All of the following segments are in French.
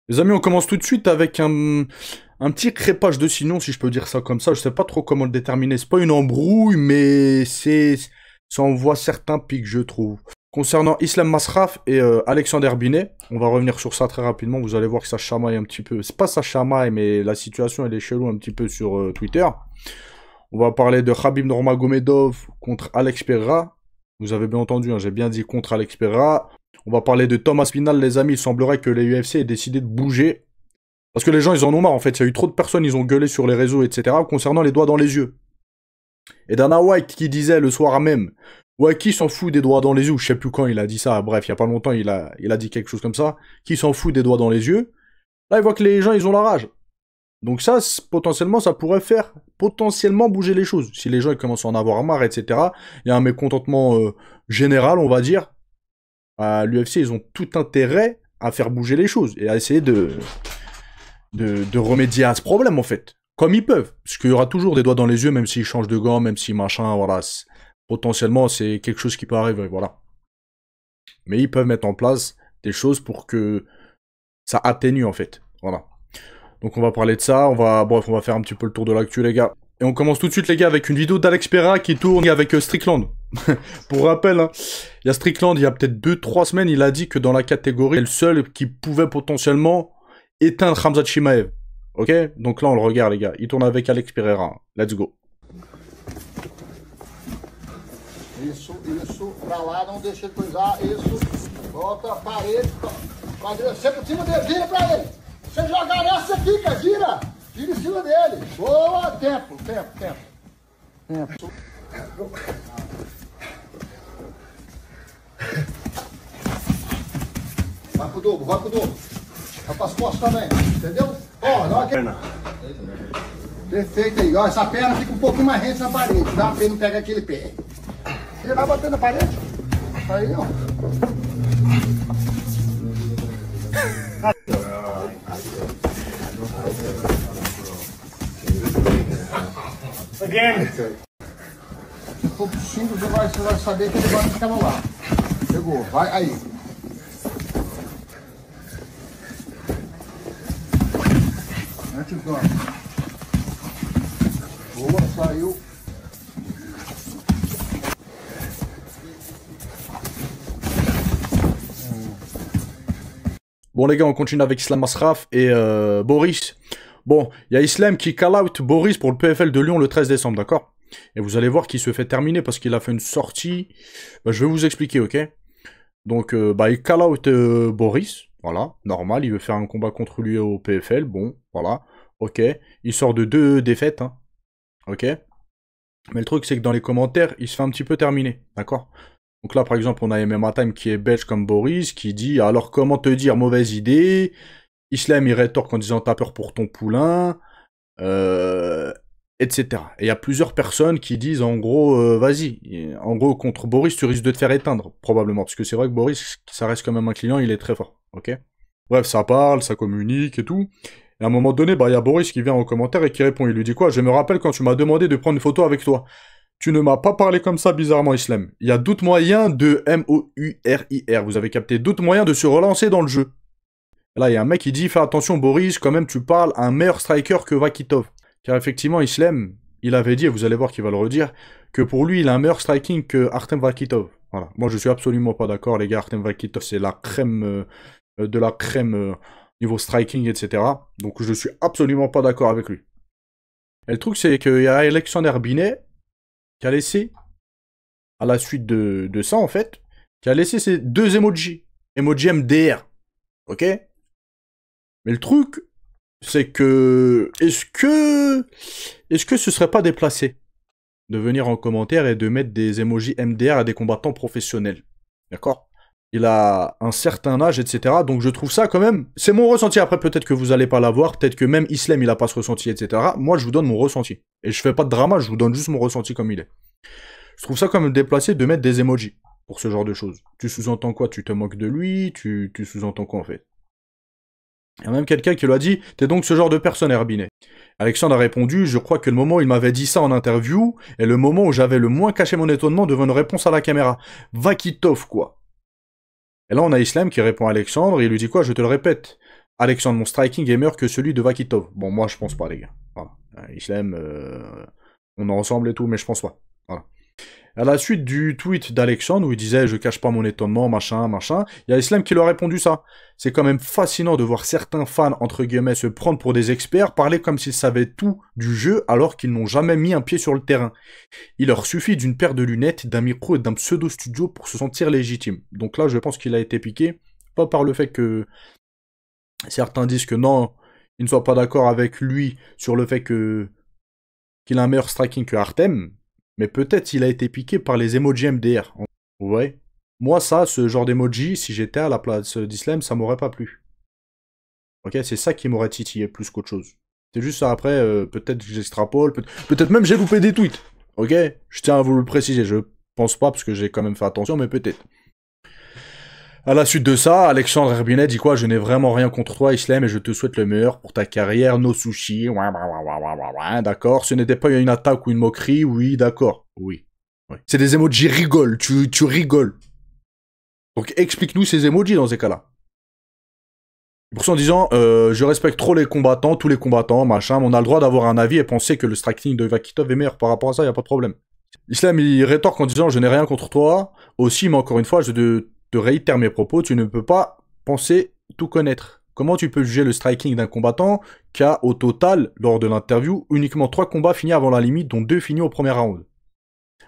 Les amis, on commence tout de suite avec un petit crépage de sinon, si je peux dire ça comme ça. Je sais pas trop comment le déterminer. C'est pas une embrouille, mais ça envoie certains pics, je trouve. Concernant Islam Masraf et Alexander Binet, on va revenir sur ça très rapidement. Vous allez voir que ça chamaille un petit peu. C'est pas ça chamaille, mais la situation elle est chelou un petit peu sur Twitter. On va parler de Khabib Nurmagomedov contre Alex Pereira. Vous avez bien entendu, hein, j'ai bien dit contre Alex Pereira. On va parler de Thomas Pinal, les amis. Il semblerait que les UFC aient décidé de bouger. Parce que les gens, ils en ont marre, en fait. Il y a eu trop de personnes, ils ont gueulé sur les réseaux, etc. concernant les doigts dans les yeux. Et Dana White qui disait le soir même, ouais, qui s'en fout des doigts dans les yeux, je sais plus quand il a dit ça, bref, il y a pas longtemps, il a dit quelque chose comme ça. Qui s'en fout des doigts dans les yeux. Là, il voit que les gens, ils ont la rage. Donc ça, potentiellement, ça pourrait faire potentiellement bouger les choses. Si les gens ils commencent à en avoir marre, etc. Il y a un mécontentement général, on va dire. L'UFC, ils ont tout intérêt à faire bouger les choses et à essayer de remédier à ce problème, en fait. Comme ils peuvent. Parce qu'il y aura toujours des doigts dans les yeux, même s'ils changent de gants, même si machin, voilà. Potentiellement, c'est quelque chose qui peut arriver, voilà. Mais ils peuvent mettre en place des choses pour que ça atténue, en fait. Voilà. Donc on va parler de ça, bref, on va faire un petit peu le tour de l'actu, les gars. Et on commence tout de suite, les gars, avec une vidéo d'Alex Pereira qui tourne avec Strickland. Pour rappel, hein, il y a Strickland, il y a peut-être 2-3 semaines, il a dit que dans la catégorie, il est le seul qui pouvait potentiellement éteindre Khamzat Chimaev. Ok? Donc là, on le regarde, les gars. Il tourne avec Alex Pereira. Let's go. Isso, pra lá, não deixa ele coisar, isso, volta a parede, quadrilha, sempre em cima dele, vira pra ele. Você jogar essa, fica, gira em cima dele. Boa, tempo. Vai pro dobro. Vai pras costas também, entendeu? Ó, na hora que... Perfeito aí, ó, essa perna fica um pouquinho mais rente na parede, tá? Pra ele não pegar aquele pé. Ele vai batendo na parede. Aí, ó. Again. Se for simples, você vai saber que ele vai ficar no lado. Pegou, vai aí. Mete o gancho. Boa, saiu. Bon les gars, on continue avec Islam Masraf et Boris. Bon, il y a Islam qui call out Boris pour le PFL de Lyon le 13 décembre, d'accord? Et vous allez voir qu'il se fait terminer parce qu'il a fait une sortie. Bah, je vais vous expliquer, ok? Donc, il call out Boris, voilà, normal, il veut faire un combat contre lui au PFL, bon, voilà, ok. Il sort de 2 défaites, hein, ok? Mais le truc, c'est que dans les commentaires, il se fait un petit peu terminer, d'accord? Donc là, par exemple, on a MMA Time qui est belge comme Boris, qui dit « Alors, comment te dire, mauvaise idée ?» Islam, il rétorque en disant « T'as peur pour ton poulain etc. Et il y a plusieurs personnes qui disent en gros « Vas-y, en gros, contre Boris, tu risques de te faire éteindre, probablement. » Parce que c'est vrai que Boris, ça reste quand même un client, il est très fort, ok? Bref, ça parle, ça communique et tout. Et à un moment donné, il y a Boris qui vient en commentaire et qui répond. Il lui dit quoi? « Je me rappelle quand tu m'as demandé de prendre une photo avec toi. » Tu ne m'as pas parlé comme ça bizarrement, Islam. Il y a d'autres moyens de M-O-U-R-I-R. Vous avez capté d'autres moyens de se relancer dans le jeu. Là, il y a un mec qui dit « Fais attention, Boris, quand même, tu parles à un meilleur striker que Vakitov. » Car effectivement, Islam, il avait dit, et vous allez voir qu'il va le redire, que pour lui, il a un meilleur striking que Artem Vakitov. Voilà. Moi, je suis absolument pas d'accord, les gars. Artem Vakitov, c'est la crème de la crème niveau striking, etc. Donc, je suis absolument pas d'accord avec lui. Et le truc, c'est qu'il y a Alexander Binet qui a laissé, à la suite de ça, en fait, qui a laissé ces 2 emojis. Emoji MDR. Ok? Mais le truc, c'est que... Est-ce que ce serait pas déplacé de venir en commentaire et de mettre des emojis MDR à des combattants professionnels? D'accord? Il a un certain âge, etc. Donc je trouve ça quand même... C'est mon ressenti. Après, peut-être que vous allez pas l'avoir. Peut-être que même Islam, il a pas ce ressenti, etc. Moi, je vous donne mon ressenti. Et je fais pas de drama, je vous donne juste mon ressenti comme il est. Je trouve ça quand même déplacé de mettre des emojis pour ce genre de choses. Tu sous-entends quoi? Tu te moques de lui? Tu sous-entends quoi, en fait? Il y a même quelqu'un qui lui a dit « T'es donc ce genre de personne, Herbinet ?» Alexandre a répondu « Je crois que le moment où il m'avait dit ça en interview est le moment où j'avais le moins caché mon étonnement devant une réponse à la caméra. Vakitov, quoi. » Et là, on a Islam qui répond à Alexandre, et il lui dit quoi? Je te le répète. Alexandre, mon striking est meilleur que celui de Vakitov. Bon, moi, je pense pas, les gars. Voilà. Islam, on est ensemble et tout, mais je pense pas. Voilà. À la suite du tweet d'Alexandre où il disait je cache pas mon étonnement, machin, machin, il y a Islam qui lui a répondu ça. C'est quand même fascinant de voir certains fans, entre guillemets, se prendre pour des experts, parler comme s'ils savaient tout du jeu alors qu'ils n'ont jamais mis un pied sur le terrain. Il leur suffit d'une paire de lunettes, d'un micro et d'un pseudo-studio pour se sentir légitime. Donc là, je pense qu'il a été piqué, pas par le fait que certains disent que non, ils ne soient pas d'accord avec lui sur le fait qu'il a un meilleur striking que Artem, mais peut-être il a été piqué par les emojis MDR. Ouais. Moi, ça, ce genre d'emoji, si j'étais à la place d'Islam, ça m'aurait pas plu. Ok, c'est ça qui m'aurait titillé plus qu'autre chose. C'est juste ça, après, peut-être que j'extrapole, peut-être même j'ai loupé des tweets. Ok, je tiens à vous le préciser, je pense pas, parce que j'ai quand même fait attention, mais peut-être. À la suite de ça, Alexandre Herbinet dit quoi? Je n'ai vraiment rien contre toi, Islam, et je te souhaite le meilleur pour ta carrière, no sushi, d'accord. Ce n'était pas une attaque ou une moquerie, oui, d'accord, oui. Ouais. C'est des emojis rigolent, tu rigoles. Donc explique-nous ces emojis dans ces cas-là. Pour ça en disant, je respecte trop les combattants, tous les combattants, machin, mais on a le droit d'avoir un avis et penser que le striking de Vakitov est meilleur par rapport à ça, y a pas de problème. Islam, il rétorque en disant, je n'ai rien contre toi, aussi, mais encore une fois, je te réitère mes propos, tu ne peux pas penser tout connaître. Comment tu peux juger le striking d'un combattant qui a, au total, lors de l'interview, uniquement 3 combats finis avant la limite, dont 2 finis au premier round?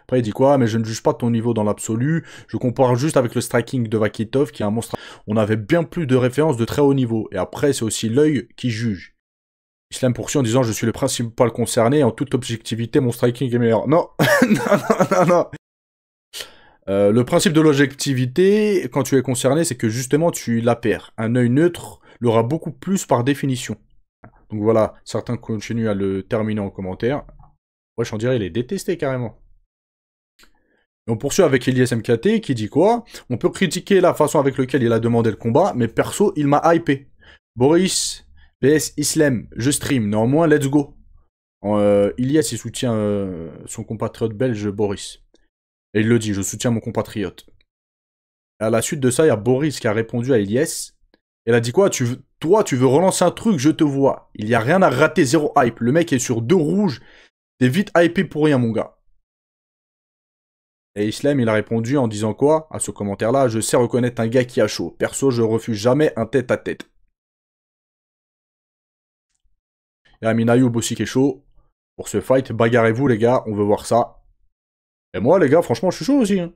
Après, il dit quoi? Mais je ne juge pas ton niveau dans l'absolu, je compare juste avec le striking de Vakitov, qui est un monstre. On avait bien plus de références de très haut niveau, et après, c'est aussi l'œil qui juge. Islam poursuit en disant, je suis le principal concerné, en toute objectivité, mon striking est meilleur. Non, non. Le principe de l'objectivité, quand tu es concerné, c'est que justement tu la perds. Un œil neutre l'aura beaucoup plus par définition. Donc voilà, certains continuent à le terminer en commentaire. Wesh, on dirait il est détesté carrément. Et on poursuit avec Elias MKT qui dit quoi? On peut critiquer la façon avec laquelle il a demandé le combat, mais perso, il m'a hypé. Boris, PS Islam, je stream, néanmoins, let's go. Elias, il soutient son compatriote belge Boris. Et il le dit, je soutiens mon compatriote. À la suite de ça, il y a Boris qui a répondu à Elias. Elle a dit quoi? Toi, tu veux relancer un truc, je te vois. Il n'y a rien à rater, zéro hype. Le mec est sur 2 rouges. T'es vite hypé pour rien, mon gars. Et Islam, il a répondu en disant quoi? À ce commentaire-là, je sais reconnaître un gars qui a chaud. Perso, je refuse jamais un tête-à-tête. Et Amin Ayoub aussi qui est chaud. Pour ce fight, bagarrez-vous, les gars, on veut voir ça. Et moi, les gars, franchement, je suis chaud aussi. Hein.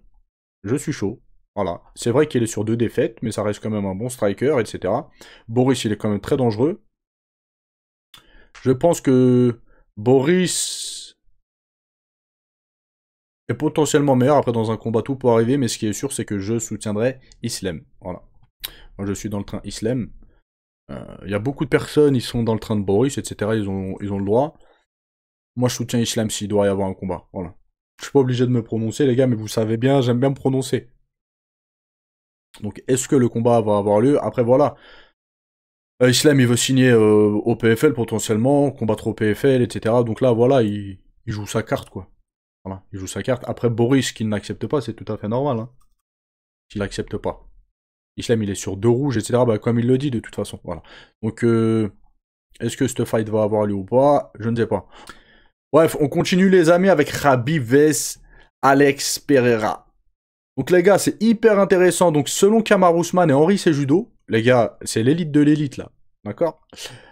Je suis chaud. Voilà. C'est vrai qu'il est sur 2 défaites, mais ça reste quand même un bon striker, etc. Boris, il est quand même très dangereux. Je pense que Boris est potentiellement meilleur. Après, dans un combat, tout peut arriver, mais ce qui est sûr, c'est que je soutiendrai Islam. Voilà. Moi, je suis dans le train Islam. Il y a beaucoup de personnes, ils sont dans le train de Boris, etc. Ils ont le droit. Moi, je soutiens Islam s'il doit y avoir un combat. Voilà. Je suis pas obligé de me prononcer, les gars, mais vous savez bien, j'aime bien me prononcer. Donc, est-ce que le combat va avoir lieu? Après, voilà. Islam, il veut signer au PFL potentiellement, combattre au PFL, etc. Donc là, voilà, il joue sa carte, quoi. Voilà, il joue sa carte. Après, Boris, qui n'accepte pas, c'est tout à fait normal. Hein. Qu'il n'accepte pas. Islam, il est sur 2 rouges, etc. Bah, comme il le dit, de toute façon. Voilà. Donc, est-ce que ce fight va avoir lieu ou pas? Je ne sais pas. Bref, on continue, les amis, avec Khabib vs Alex Pereira. Donc les gars, c'est hyper intéressant. Donc selon Kamaru Usman et Henry Cejudo, les gars, c'est l'élite de l'élite là, d'accord?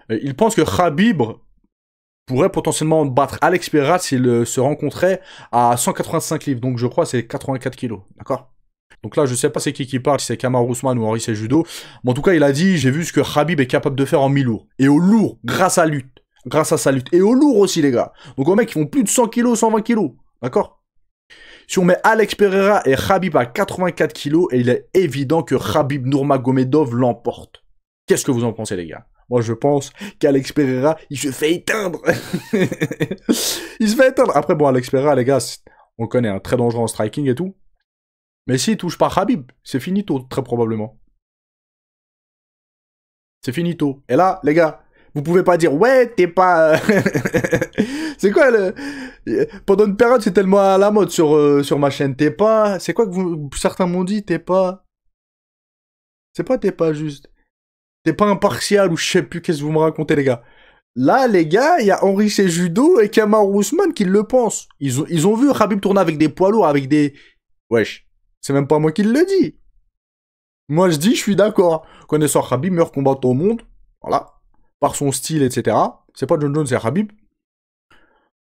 Ils pensent que Khabib pourrait potentiellement battre Alex Pereira s'il se rencontrait à 185 livres. Donc je crois que c'est 84 kilos, d'accord? Donc là, je sais pas c'est qui parle, si c'est Kamaru Usman ou Henry Cejudo. Mais en tout cas, il a dit, j'ai vu ce que Khabib est capable de faire en mi-lourd. Et au lourd, grâce à sa lutte. Et au lourd aussi, les gars. Donc aux mecs, ils font plus de 100 kilos, 120 kilos, d'accord? Si on met Alex Pereira et Khabib à 84 kilos, et il est évident que Khabib Nurmagomedov l'emporte. Qu'est-ce que vous en pensez, les gars? Moi, je pense qu'Alex Pereira, il se fait éteindre. Il se fait éteindre. Après, bon, Alex Pereira, les gars, on le connaît, hein, très dangereux en striking et tout. Mais s'il touche pas Khabib, c'est finito, très probablement. C'est finito. Et là, les gars, vous pouvez pas dire, ouais, t'es pas... C'est quoi le... Pendant une période, c'est tellement à la mode sur ma chaîne. T'es pas... C'est quoi que certains m'ont dit, t'es pas... C'est pas t'es pas juste. t'es pas impartial ou je sais plus qu'est-ce que vous me racontez, les gars. Là, les gars, il y a Henry Cejudo et Kamaru Usman qui le pensent. Ils ont vu Khabib tourner avec des poids lourds, avec des... Wesh, c'est même pas moi qui le dis. Moi, je dis, je suis d'accord. Connaissant Khabib, meilleur combattant au monde, voilà, par son style, etc. C'est pas John Jones, c'est Khabib.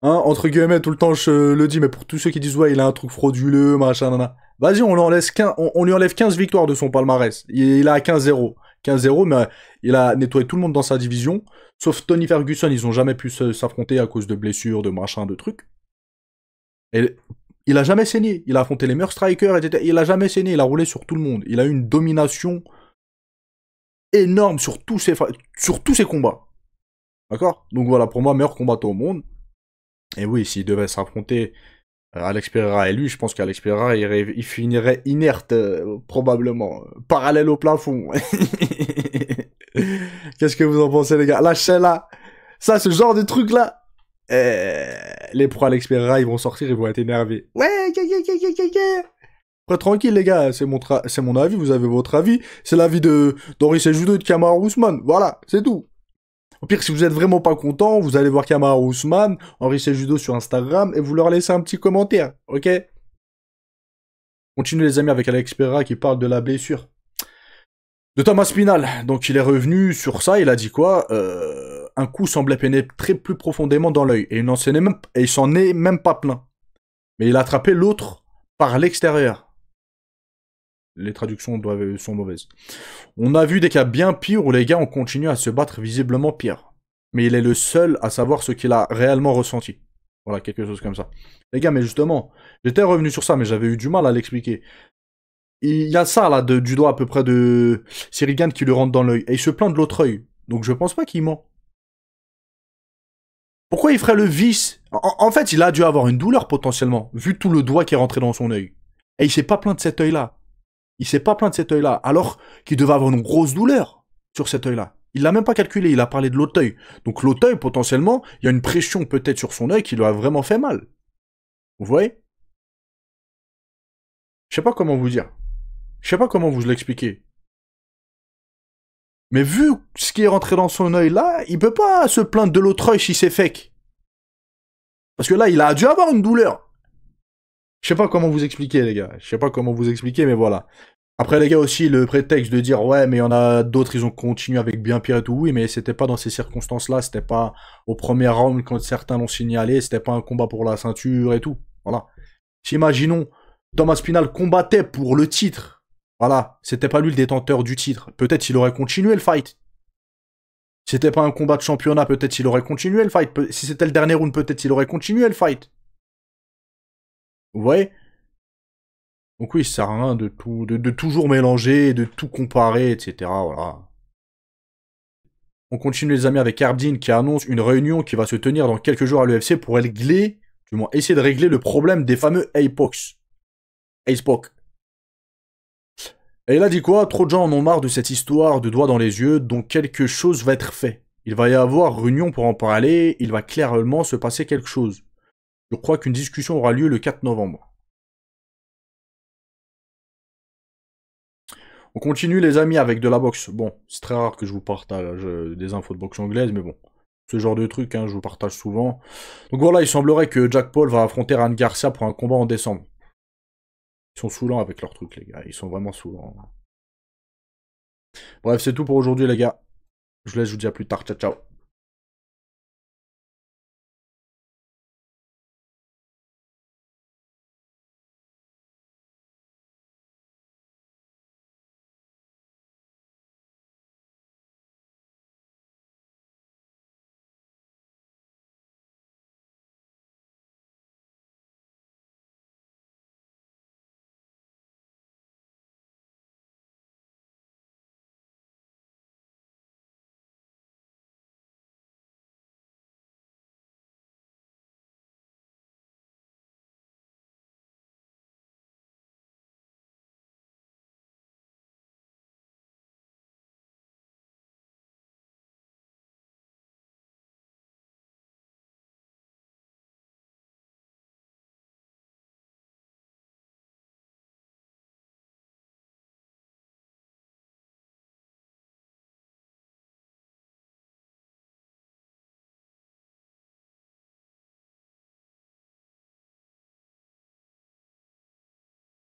Hein, entre guillemets, tout le temps, je le dis, mais pour tous ceux qui disent, ouais, il a un truc frauduleux, machin, nana. Vas-y, on lui enlève 15 victoires de son palmarès. Il a 15-0. 15-0, mais il a nettoyé tout le monde dans sa division. Sauf Tony Ferguson, ils ont jamais pu s'affronter à cause de blessures, de machin, de trucs. Et il a jamais saigné. Il a affronté les meilleurs strikers, etc. Il a jamais saigné. Il a roulé sur tout le monde. Il a eu une domination énorme sur tous ses combats. D'accord? Donc voilà, pour moi, meilleur combattant au monde. Et oui, s'il devait s'affronter Alex Pereira et lui, je pense qu'Alex Pereira, il finirait inerte, probablement. Parallèle au plafond. Qu'est-ce que vous en pensez, les gars? Lâchez-la. Ça, ce genre de truc-là. Les pros Alex Pereira, ils vont sortir, ils vont être énervés. Ouais, après, tranquille, les gars. C'est mon avis, vous avez votre avis. C'est l'avis d'Henry Cejudo et de Kamaru Usman. Voilà, c'est tout. Au pire, si vous êtes vraiment pas content, vous allez voir Kamaru Usman, Henry Cejudo sur Instagram, et vous leur laissez un petit commentaire, ok? Continue les amis avec Alex Pereira qui parle de la blessure de Thomas Spinal. Donc il est revenu sur ça, il a dit quoi? Un coup semblait pénétrer plus profondément dans l'œil, et il s'en est même pas plaint. Mais il a attrapé l'autre par l'extérieur. Les traductions sont mauvaises. On a vu des cas bien pires où les gars ont continué à se battre visiblement pire. Mais il est le seul à savoir ce qu'il a réellement ressenti. Voilà, quelque chose comme ça. Les gars, mais justement, j'étais revenu sur ça, mais j'avais eu du mal à l'expliquer. Il y a ça, là, du doigt à peu près de Cyril Gane qui lui rentre dans l'œil. Et il se plaint de l'autre œil. Donc je pense pas qu'il ment. Pourquoi il ferait le vice? En fait, il a dû avoir une douleur potentiellement, vu tout le doigt qui est rentré dans son œil. Et il s'est pas plaint de cet œil-là. Il s'est pas plaint de cet œil-là, alors qu'il devait avoir une grosse douleur sur cet œil-là. Il l'a même pas calculé, il a parlé de l'autre œil. Donc l'autre œil, potentiellement, il y a une pression peut-être sur son œil qui lui a vraiment fait mal. Vous voyez? Je sais pas comment vous dire. Je sais pas comment vous l'expliquer. Mais vu ce qui est rentré dans son œil là, il peut pas se plaindre de l'autre œil si c'est fake. Parce que là, il a dû avoir une douleur. Je sais pas comment vous expliquer, les gars. Je sais pas comment vous expliquer, mais voilà. Après, les gars, aussi, le prétexte de dire, ouais, mais il y en a d'autres, ils ont continué avec bien pire et tout. Oui, mais c'était pas dans ces circonstances-là. C'était pas au premier round quand certains l'ont signalé. C'était pas un combat pour la ceinture et tout. Voilà. Si, imaginons, Thomas Spinal combattait pour le titre. Voilà. C'était pas lui le détenteur du titre. Peut-être il aurait continué le fight. Si c'était pas un combat de championnat, peut-être il aurait continué le fight. Si c'était le dernier round, peut-être il aurait continué le fight. Vous voyez? Donc oui, ça sert à rien de toujours mélanger, de tout comparer, etc. Voilà. On continue les amis avec Ardine qui annonce une réunion qui va se tenir dans quelques jours à l'UFC pour régler, du moins essayer de régler le problème des fameux Apex. Acepoc. Et il a dit quoi? Trop de gens en ont marre de cette histoire de doigts dans les yeux, donc quelque chose va être fait. Il va y avoir réunion pour en parler, il va clairement se passer quelque chose. Je crois qu'une discussion aura lieu le 4 novembre. On continue les amis avec de la boxe. Bon, c'est très rare que je vous partage des infos de boxe anglaise, mais bon. Ce genre de truc, hein, je vous partage souvent. Donc voilà, il semblerait que Jack Paul va affronter Ryan Garcia pour un combat en décembre. Ils sont saoulants avec leurs trucs, les gars. Ils sont vraiment saoulants. Bref, c'est tout pour aujourd'hui, les gars. Je vous laisse, je vous dis à plus tard. Ciao, ciao.